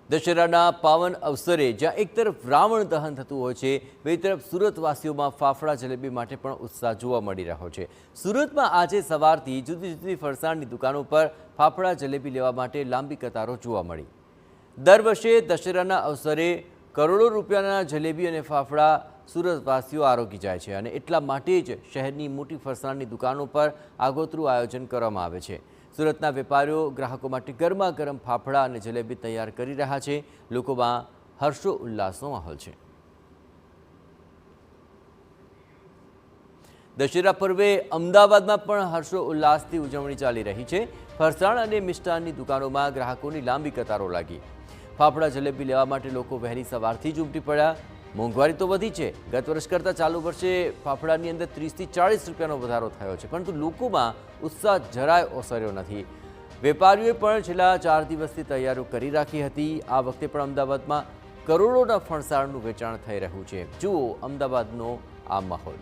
દશેરાના પાવન અવસરે જ્યાં એક તરફ રાવણ દહન થતું હોય છે, બે તરફ સુરતવાસીઓમાં ફાફડા જલેબી માટે પણ ઉત્સાહ જોવા મળી રહ્યો છે। સુરતમાં આજે સવારથી જુદી જુદી ફરસાણની દુકાનો પર ફાફડા જલેબી લેવા માટે લાંબી કતારો જોવા મળી। દર વર્ષે દશેરાના અવસરે કરોડો રૂપિયાના જલેબી અને ફાફડા સુરતવાસીઓ આરોગી જાય છે અને એટલા માટે જ શહેરની મોટી ફરસાણની દુકાનો પર આગોતરું આયોજન કરવામાં આવે છે। સુરતના વેપારીઓ ગ્રાહકો માટે ગરમા ગરમ ફાફડા અને જલેબી તૈયાર કરી રહ્યા છે। લોકોમાં હર્ષો ઉલ્લાસનો માહોલ છે। દશેરા પર્વે અમદાવાદમાં પણ હર્ષો ઉલ્લાસથી ઉજવણી ચાલી રહી છે। ફરસાણ અને મિષ્ટાનની દુકાનોમાં ગ્રાહકોની લાંબી કતારો લાગી। ફાફડા જલેબી લેવા માટે લોકો વહેલી સવારથી જ ઉમટી પડ્યા। મોંઘવારી તો વધી છે। ગત વર્ષ કરતાં ચાલુ વર્ષે ફાફડાની અંદર 30 થી 40 રૂપિયાનો વધારો થયો છે, પરંતુ લોકોમાં ઉત્સાહ જરાય ઓસર્યો નથી। વેપારીઓએ પણ છેલ્લા 4 દિવસથી તૈયારીઓ કરી રાખી હતી। આ વખતે પણ અમદાવાદમાં કરોડોના ફરસાણનું વેચાણ થઈ રહ્યું છે। જુઓ અમદાવાદનો આ માહોલ।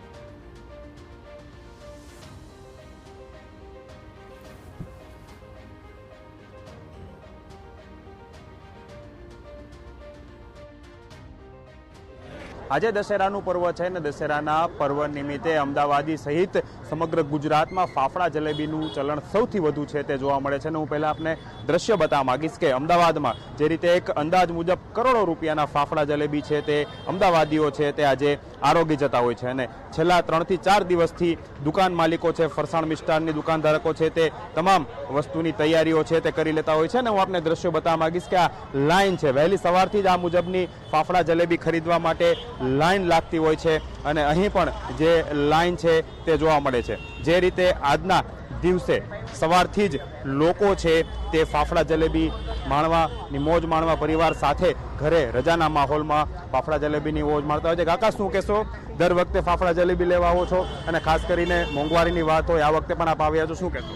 આજે દશેરાનું પર્વ છે ને દશેરાના પર્વ નિમિત્તે અમદાવાદી સહિત સમગ્ર ગુજરાતમાં ફાફડા જલેબીનું ચલણ સૌથી વધુ છે તે જોવા મળે છે। અને હું પહેલાં આપને દ્રશ્ય બતાવવા માંગીશ કે અમદાવાદમાં જે રીતે એક અંદાજ મુજબ કરોડો રૂપિયાના ફાફડા જલેબી છે તે અમદાવાદીઓ છે તે આજે આરોગી જતા હોય છે। અને છેલ્લા 3 થી 4 દિવસથી દુકાન માલિકો છે, ફરસાણ મિષ્ટાનની દુકાનધારકો છે તે તમામ વસ્તુની તૈયારીઓ છે તે કરી લેતા હોય છે। અને હું આપને દ્રશ્યો બતાવવા માંગીશ કે આ લાઈન છે, વહેલી સવારથી જ આ મુજબની ફાફડા જલેબી ખરીદવા માટે લાઈન લાગતી હોય છે। અને અહીં પણ જે લાઈન છે તે જોવા મળે છે। જે રીતે આજના દિવસે સવારથી જ લોકો છે તે ફાફડા જલેબી માણવાની મોજ માણવા પરિવાર સાથે ઘરે રજાના માહોલમાં ફાફડા જલેબીની મોજ માણતા હોય છે। કાકા, શું કહેશો? દર વખતે ફાફડા જલેબી લેવા આવો છો અને ખાસ કરીને મોંઘવારીની વાત હોય, આ વખતે પણ આપ આવ્યા છો, શું કહેશો?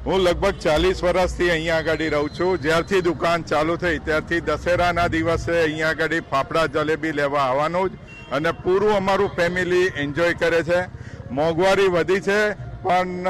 હું લગભગ 40 વર્ષથી અહીંયા આગળ રહું છું। જ્યારથી દુકાન ચાલુ થઈ ત્યારથી દશેરાના દિવસે અહીંયા આગળ ફાફડા જલેબી લેવા આવવાનું જ, અને પૂરું અમારું ફેમિલી એન્જોય કરે છે। મોંઘવારી વધી છે પણ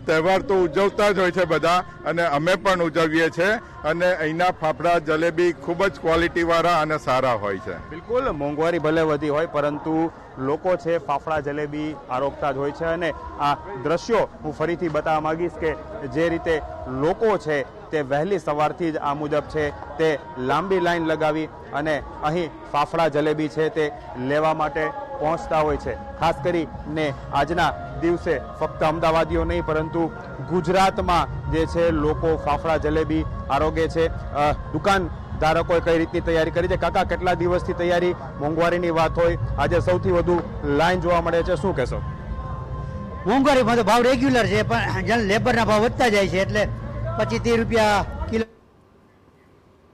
તહેવાર તો ઉજવતા જ હોય છે બધા, અને અમે પણ ઉજવીએ છીએ। અને અહીંના ફાફડા જલેબી ખૂબ જ ક્વોલિટીવાળા અને સારા હોય છે। બિલકુલ, મોંઘવારી ભલે વધી હોય પરંતુ લોકો છે ફાફડા જલેબી આરોગતા જ હોય છે। અને આ દ્રશ્યો હું ફરીથી બતાવવા માંગીશ કે જે રીતે લોકો છે તે વહેલી સવારથી જ આ મુજબ છે તે લાંબી લાઈન લગાવી અને અહીં ફાફડા જલેબી છે તે લેવા માટે પહોંચતા હોય છે। ખાસ કરીને આજના દિવસે ફક્ત અમદાવાદીઓ નહીં પરંતુ ગુજરાતમાં જે છે લોકો ફાફડા જલેબી આરોગે છે। દુકાનધારકોએ કઈ રીતની તૈયારી કરી છે? કાકા, કેટલા દિવસથી તૈયારી? મોંઘવારીની વાત હોય, આજે સૌથી વધુ લાઈન જોવા મળે છે, શું કહેશો? મોંઘવારીમાં તો ભાવ રેગ્યુલર છે, પણ લેબરના ભાવ વધતા જાય છે એટલે 25-30 રૂપિયા